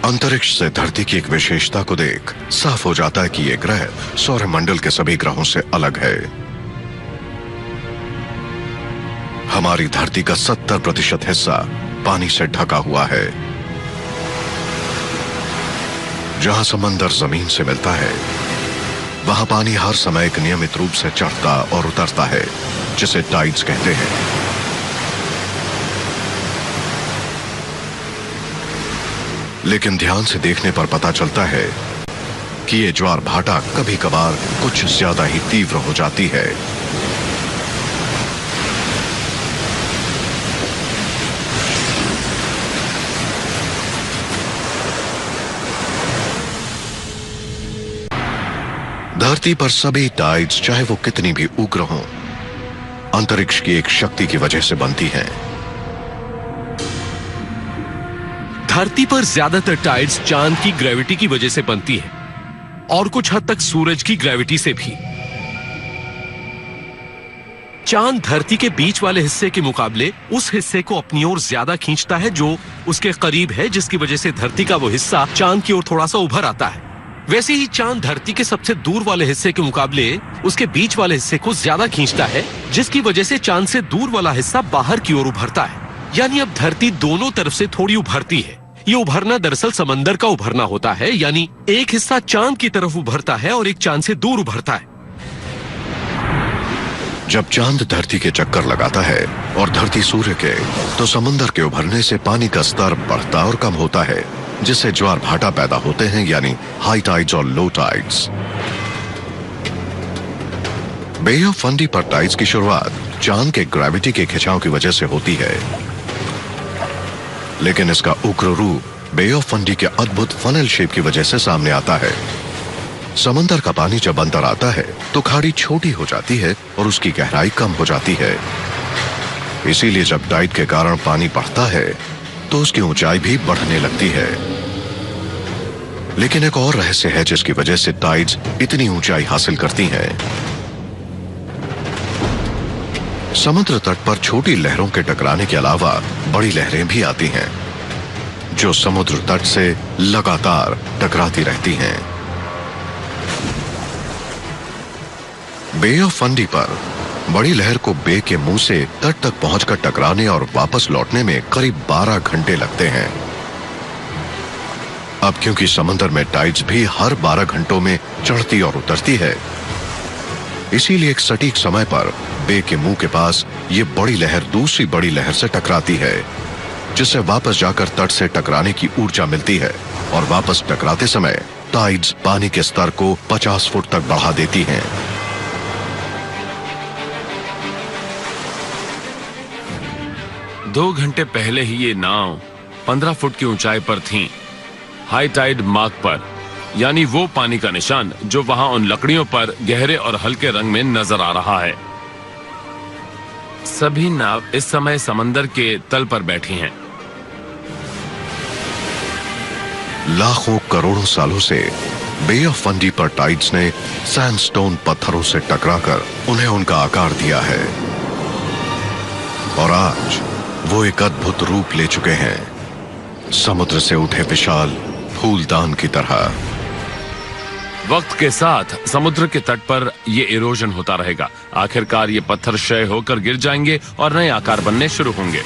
अंतरिक्ष से धरती की एक विशेषता को देख साफ हो जाता है कि ये ग्रह सौरमंडल के सभी ग्रहों से अलग है। हमारी धरती का 70% हिस्सा पानी से ढका हुआ है। जहां समंदर जमीन से मिलता है, वहां पानी हर समय एक नियमित रूप से चढ़ता और उतरता है, जिसे टाइड्स कहते हैं। लेकिन ध्यान से देखने पर पता चलता है कि ये ज्वार भाटा कभी कभार कुछ ज्यादा ही तीव्र हो जाती है। धरती पर सभी टाइड्स, चाहे वो कितनी भी उग्र हों, अंतरिक्ष की एक शक्ति की वजह से बनती हैं। धरती पर ज्यादातर टाइड्स चांद की ग्रेविटी की वजह से बनती है और कुछ हद तक सूरज की ग्रेविटी से भी। चांद धरती के बीच वाले हिस्से के मुकाबले उस हिस्से को अपनी ओर ज्यादा खींचता है जो उसके करीब है, जिसकी वजह से धरती का वो हिस्सा चांद की ओर थोड़ा सा उभर आता है। वैसे ही चांद धरती के सबसे दूर वाले हिस्से के मुकाबले उसके बीच वाले हिस्से को ज्यादा खींचता है, जिसकी वजह से चांद से दूर वाला हिस्सा बाहर की ओर उभरता है। यानी अब धरती दोनों तरफ से थोड़ी उभरती है। ये उभरना दरअसल समंदर का उभरना होता है, यानी एक हिस्सा चांद की तरफ उभरता है और एक चांद से दूर उभरता है। जब चांद धरती के चक्कर लगाता है और धरती सूर्य के, तो समंदर के उभरने से पानी का स्तर बढ़ता और कम होता है, जिससे ज्वार भाटा पैदा होते हैं, यानी हाई टाइड्स और low tides. Bay of Fundy पर टाइड्स की शुरुआत चांद के ग्रेविटी के खिंचाव की वजह से होती है, लेकिन इसका उग्र रूप बे ऑफ फंडी के अद्भुत फनल शेप की वजह से सामने आता है। समंदर का पानी जब अंदर आता है तो खाड़ी छोटी हो जाती है और उसकी गहराई कम हो जाती है। इसीलिए जब टाइड के कारण पानी बढ़ता है तो उसकी ऊंचाई भी बढ़ने लगती है। लेकिन एक और रहस्य है जिसकी वजह से टाइड्स इतनी ऊंचाई हासिल करती हैं। समुद्र तट पर छोटी लहरों के टकराने के अलावा बड़ी लहरें भी आती हैं, जो समुद्र तट से लगातार टकराती रहती हैं। बे ऑफ फंडी पर बड़ी लहर को बे के मुंह से तट तक पहुंचकर टकराने और वापस लौटने में करीब 12 घंटे लगते हैं। अब क्योंकि समंदर में टाइड्स भी हर 12 घंटों में चढ़ती और उतरती है, इसीलिए एक सटीक समय पर बे के मुंह के पास ये बड़ी लहर दूसरी बड़ी लहर से टकराती है, जिससे वापस जाकर तट से टकराने की ऊर्जा मिलती है और वापस टकराते समय टाइड्स पानी के स्तर को 50 फुट तक बढ़ा देती हैं। दो घंटे पहले ही ये नाव 15 फुट की ऊंचाई पर थी, हाई टाइड मार्क पर, यानी वो पानी का निशान जो वहां उन लकड़ियों पर गहरे और हल्के रंग में नजर आ रहा है। सभी नाव इस समय समंदर के तल पर बैठी हैं। लाखों करोड़ों सालों से बे ऑफ फंडी पर टाइड्स ने सैंडस्टोन पत्थरों से टकराकर उन्हें उनका आकार दिया है, और आज वो एक अद्भुत रूप ले चुके हैं, समुद्र से उठे विशाल फूलदान की तरह। वक्त के साथ समुद्र के तट पर ये इरोजन होता रहेगा। आखिरकार ये पत्थर क्षय होकर गिर जाएंगे और नए आकार बनने शुरू होंगे।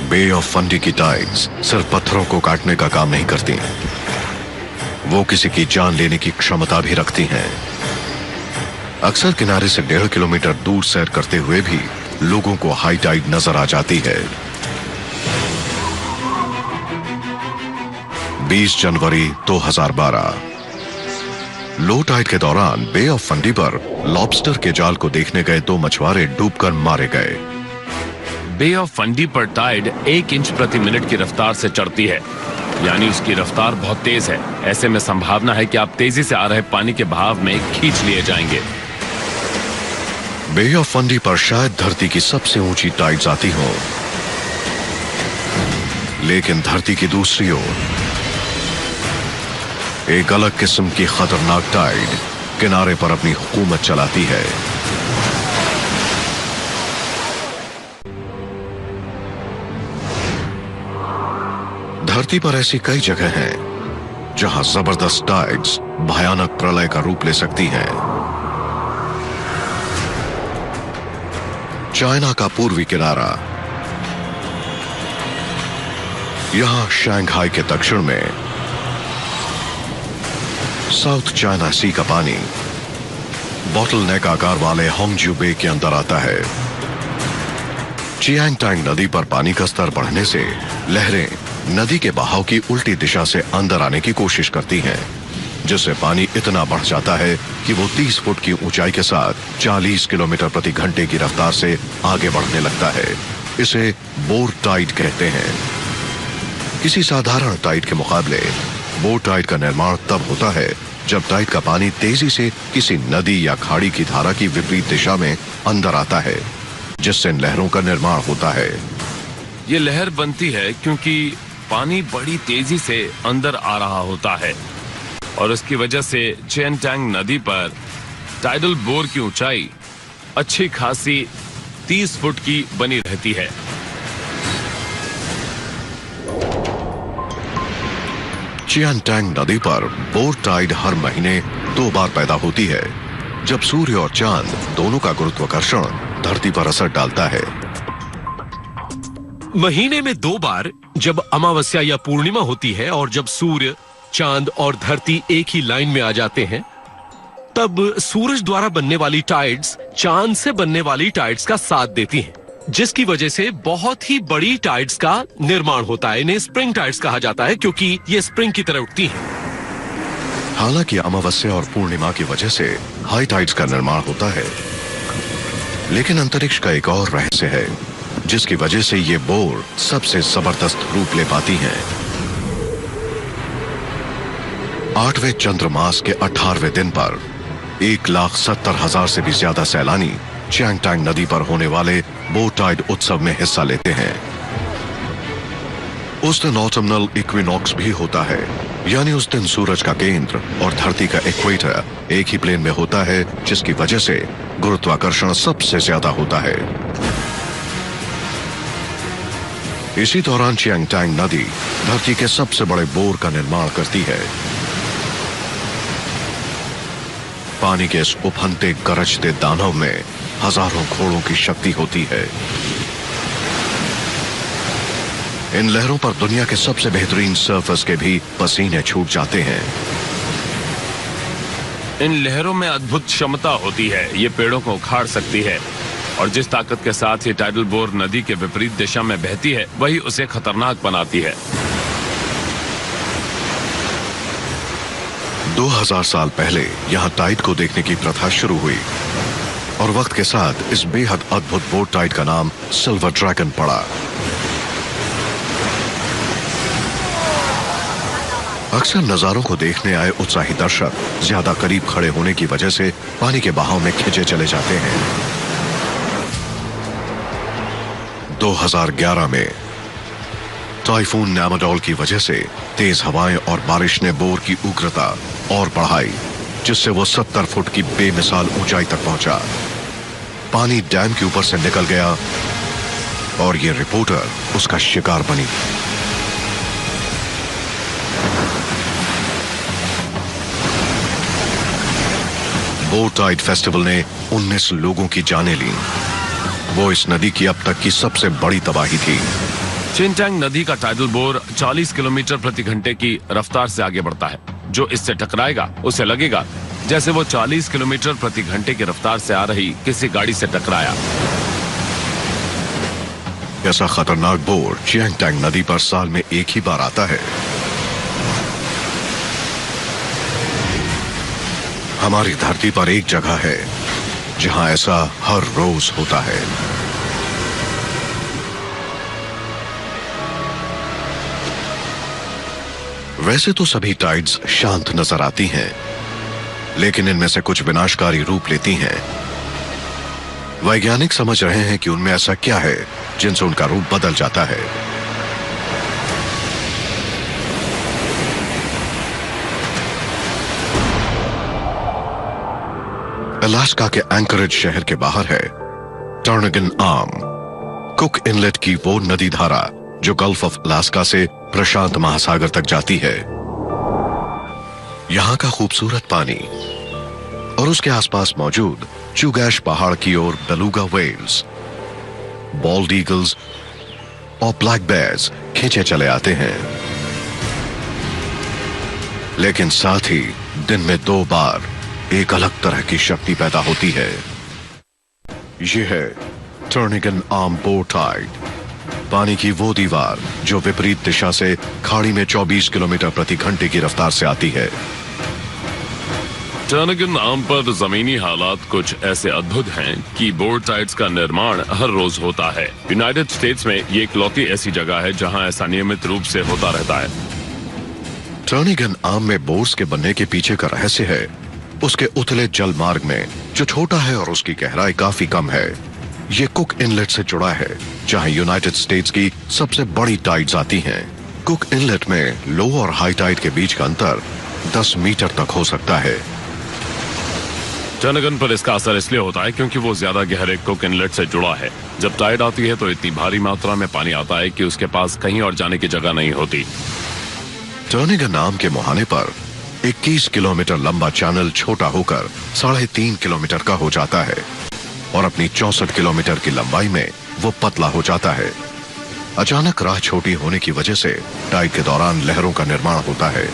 बे ऑफ फंडी की टाइड्स सिर्फ पत्थरों को काटने का काम नहीं करती, वो किसी की जान लेने की क्षमता भी रखती हैं। अक्सर किनारे से 1.5 किलोमीटर दूर सैर करते हुए भी लोगों को हाई टाइड नजर आ जाती है। 20 जनवरी 2012 लो टाइड के दौरान बे ऑफ फंडी पर लॉबस्टर के जाल को देखने गए 2 मछुआरे डूबकर मारे गए। बे ऑफ फंडी पर टाइड 1 इंच प्रति मिनट की रफ्तार से चढ़ती है, यानी उसकी रफ्तार बहुत तेज है। ऐसे में संभावना है कि आप तेजी से आ रहे पानी के बहाव में खींच लिए जाएंगे। बे ऑफ फंडी पर शायद धरती की सबसे ऊंची टाइड्स आती हो, लेकिन धरती की दूसरी ओर एक अलग किस्म की खतरनाक टाइड किनारे पर अपनी हुकूमत चलाती है। धरती पर ऐसी कई जगह हैं जहां जबरदस्त टाइड्स भयानक प्रलय का रूप ले सकती हैं। चाइना का पूर्वी किनारा, यहां शंघाई के दक्षिण में साउथ चाइना सी का पानी बॉटल नेक आकार वाले होंगजू बे के अंदर आता है। चियांगटांग नदी पर पानी का स्तर बढ़ने से लहरें नदी के बहाव की उल्टी दिशा से अंदर आने की कोशिश करती हैं, जिससे पानी इतना बढ़ जाता है कि वो 30 फुट की ऊंचाई के साथ 40 किलोमीटर प्रति घंटे की रफ्तार से आगे बढ़ने लगता है। इसे बोर टाइड कहते हैं। किसी साधारण टाइड के मुकाबले बोर टाइड का निर्माण तब होता है जब टाइड का पानी तेजी से किसी नदी या खाड़ी की धारा की विपरीत दिशा में अंदर आता है, जिससे लहरों का निर्माण होता है। ये लहर बनती है क्योंकि पानी बड़ी तेजी से अंदर आ रहा होता है और उसकी वजह से चियांगटांग नदी पर टाइडल बोर की ऊंचाई अच्छी खासी 30 फुट की बनी रहती है। चियांगटांग नदी पर बोर टाइड हर महीने 2 बार पैदा होती है, जब सूर्य और चांद दोनों का गुरुत्वाकर्षण धरती पर असर डालता है। महीने में 2 बार, जब अमावस्या या पूर्णिमा होती है और जब सूर्य, चांद और धरती एक ही लाइन में आ जाते हैं, तब सूरज द्वारा बनने वाली टाइड्स चांद से बनने वाली टाइड्स का साथ देती हैं, जिसकी वजह से बहुत ही बड़ी टाइड्स का निर्माण होता है। इन्हें स्प्रिंग टाइड्स कहा जाता है क्योंकि ये स्प्रिंग की तरह उठती हैं। हालांकि अमावस्या और पूर्णिमा की वजह से हाई टाइड्स का निर्माण होता है, लेकिन अंतरिक्ष का एक और रहस्य है जिसकी वजह से ये बोर सबसे जबरदस्त रूप ले पाती हैं। 8वें चंद्रमास के 18वें दिन पर 1,70,000 से भी ज्यादा सैलानी चियांगटांग नदी पर होने वाले बोर टाइड उत्सव में हिस्सा लेते हैं। उस दिन ऑटमनल इक्विनॉक्स भी होता है, यानी उस दिन सूरज का केंद्र और धरती का इक्वेटर एक ही प्लेन में होता है, जिसकी वजह से गुरुत्वाकर्षण सबसे ज्यादा होता है। इसी दौरान चियांगटांग नदी धरती के सबसे बड़े बोर का निर्माण करती है। पानी के इस उफनते गरजते दानव में हजारों घोड़ों की शक्ति होती है। इन लहरों पर दुनिया के सबसे बेहतरीन सर्फर्स के भी पसीने छूट जाते हैं। इन लहरों में अद्भुत क्षमता होती है। ये पेड़ों को उखाड़ सकती है और जिस ताकत के साथ ये टाइडल बोर नदी के विपरीत दिशा में बहती है, वही उसे खतरनाक बनाती है। 2000 साल पहले यहाँ टाइड को देखने की प्रथा शुरू हुई और वक्त के साथ इस बेहद अद्भुत बोर टाइड का नाम सिल्वर ड्रैगन पड़ा। अक्सर नजारों को देखने आए उत्साही दर्शक ज्यादा करीब खड़े होने की वजह से पानी के बहाव में खिंचे चले जाते हैं। 2011 में टाइफून नैमाडोल की वजह से तेज हवाएं और बारिश ने बोर की उग्रता और बढ़ाई, जिससे वो 70 फुट की बेमिसाल ऊंचाई तक पहुंचा। पानी डैम के ऊपर से निकल गया और ये रिपोर्टर उसका शिकार बनी। बोर टाइड फेस्टिवल ने 19 लोगों की जानें ली। वो इस नदी की अब तक की सबसे बड़ी तबाही थी। चियांगटांग नदी का टाइडल बोर 40 किलोमीटर प्रति घंटे की रफ्तार से आगे बढ़ता है। जो इससे टकराएगा उसे लगेगा जैसे वो 40 किलोमीटर प्रति घंटे की रफ्तार से आ रही किसी गाड़ी से टकराया। ऐसा खतरनाक बोर चियांगटांग नदी पर साल में एक ही बार आता है। हमारी धरती पर एक जगह है जहां ऐसा हर रोज होता है। वैसे तो सभी टाइड्स शांत नजर आती हैं, लेकिन इनमें से कुछ विनाशकारी रूप लेती हैं। वैज्ञानिक समझ रहे हैं कि उनमें ऐसा क्या है जिनसे उनका रूप बदल जाता है। अलास्का के एंकरेज शहर के बाहर है टर्नगन आर्म। कुक इनलेट की वो नदी धारा जो गल्फ ऑफ अलास्का से प्रशांत महासागर तक जाती है। यहां का खूबसूरत पानी और उसके आसपास मौजूद चुगैश पहाड़ की ओर बेलुगा व्हेल्स, बॉल्ड ईगल्स और ब्लैक बेयर्स खींचे चले आते हैं। लेकिन साथ ही दिन में 2 बार एक अलग तरह की शक्ति पैदा होती है। यह है टर्निगन आर्म बोर टाइड, पानी की वो दीवार जो विपरीत दिशा से खाड़ी में 24 किलोमीटर प्रति घंटे की रफ्तार से आती है। टर्निगन आर्म पर जमीनी हालात कुछ ऐसे अद्भुत हैं कि बोर टाइड्स का निर्माण हर रोज होता है। यूनाइटेड स्टेट्स में ये इकलौती ऐसी जगह है जहां ऐसा नियमित रूप से होता रहता है। टर्निगन आर्म में बोर्स के बनने के पीछे का रहस्य है उसके उथले जल मार्ग में, जो छोटा है और उसकी गहराई काफी कम है। ये कुक इनलेट से जुड़ा है, जहां यूनाइटेड स्टेट्स की सबसे बड़ी टाइड्स आती हैं। कुक इनलेट में लो और हाई टाइड के बीच का अंतर 10 मीटर तक हो सकता है। टर्निगन पर इसका असर इसलिए होता है क्योंकि वो ज्यादा गहरे कुक इनलेट से जुड़ा है। जब टाइड आती है तो इतनी भारी मात्रा में पानी आता है कि उसके पास कहीं और जाने की जगह नहीं होती। टर्निगन आर्म के मुहाने पर 21 किलोमीटर लंबा चैनल छोटा होकर 3.5 किलोमीटर का हो जाता है और अपनी 64 किलोमीटर की लंबाई में वो पतला हो जाता है। अचानक राह छोटी होने की वजह से टाइड के दौरान लहरों का निर्माण होता है।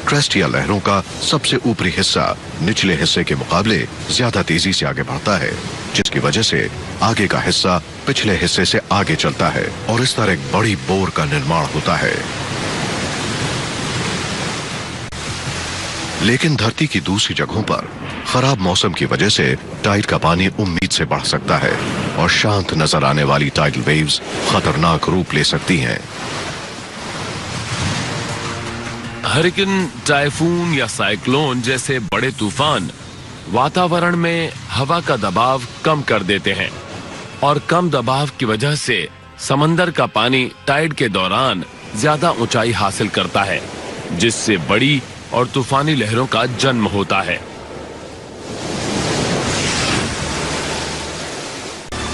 क्रेस्ट या लहरों का सबसे ऊपरी हिस्सा निचले हिस्से के मुकाबले ज्यादा तेजी से आगे बढ़ता है, जिसकी वजह से आगे का हिस्सा पिछले हिस्से से आगे चलता है और इस तरह एक बड़ी बोर का निर्माण होता है। लेकिन धरती की दूसरी जगहों पर खराब मौसम की वजह से टाइड का पानी उम्मीद से बढ़ सकता है और शांत नजर आने वाली टाइडल वेव्स खतरनाक रूप ले सकती हैं। हरिकेन, टाइफून या साइक्लोन जैसे बड़े तूफान वातावरण में हवा का दबाव कम कर देते हैं और कम दबाव की वजह से समंदर का पानी टाइड के दौरान ज्यादा ऊंचाई हासिल करता है, जिससे बड़ी और तूफानी लहरों का जन्म होता है।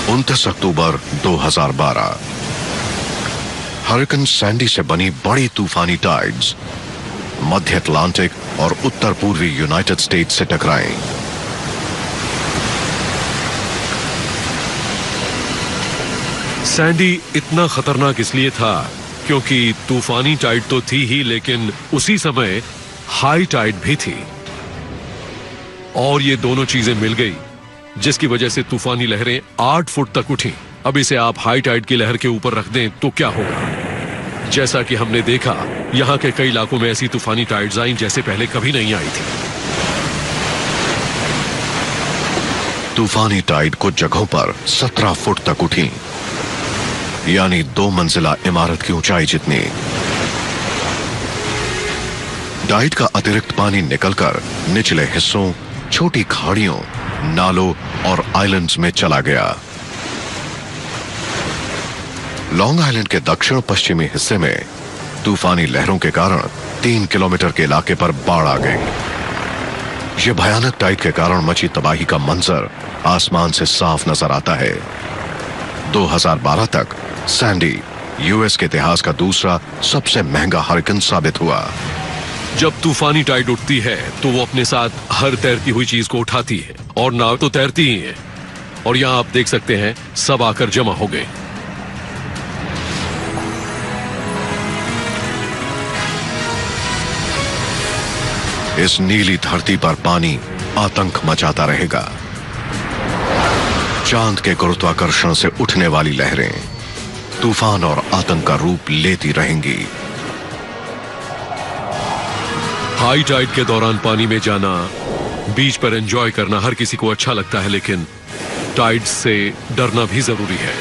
29 अक्टूबर 2012 हरिकेन सैंडी से बनी बड़ी तूफानी टाइड्स मध्य अटलांटिक और उत्तर पूर्वी यूनाइटेड स्टेट्स से टकराई। सैंडी इतना खतरनाक इसलिए था क्योंकि तूफानी टाइड तो थी ही, लेकिन उसी समय हाई टाइड भी थी और ये दोनों चीजें मिल गई, जिसकी वजह से तूफानी लहरें 8 फुट तक उठी। अब इसे आप हाई टाइड की लहर के ऊपर रख दें तो क्या होगा? जैसा कि हमने देखा, यहां के कई इलाकों में ऐसी तूफानी टाइड्स आईं जैसे पहले कभी नहीं आई थी। तूफानी टाइड कुछ जगहों पर 17 फुट तक उठी, यानी 2 मंजिला इमारत की ऊंचाई जितनी। टाइड का अतिरिक्त पानी निकलकर निचले हिस्सों, छोटी खाड़ियों, नालों और आइलैंड्स में चला गया। लॉन्ग आइलैंड के दक्षिण पश्चिमी हिस्से में तूफानी लहरों के कारण 3 किलोमीटर के इलाके पर बाढ़ आ गई। यह भयानक टाइड के कारण मची तबाही का मंजर आसमान से साफ नजर आता है। 2012 तक सैंडी यूएस के इतिहास का दूसरा सबसे महंगा हरिकेन साबित हुआ। जब तूफानी टाइड उठती है तो वो अपने साथ हर तैरती हुई चीज को उठाती है और नाव तो तैरती ही है, और यहां आप देख सकते हैं सब आकर जमा हो गए। इस नीली धरती पर पानी आतंक मचाता रहेगा। चांद के गुरुत्वाकर्षण से उठने वाली लहरें तूफान और आतंक का रूप लेती रहेंगी। हाई टाइड के दौरान पानी में जाना, बीच पर एंजॉय करना हर किसी को अच्छा लगता है, लेकिन टाइड से डरना भी जरूरी है।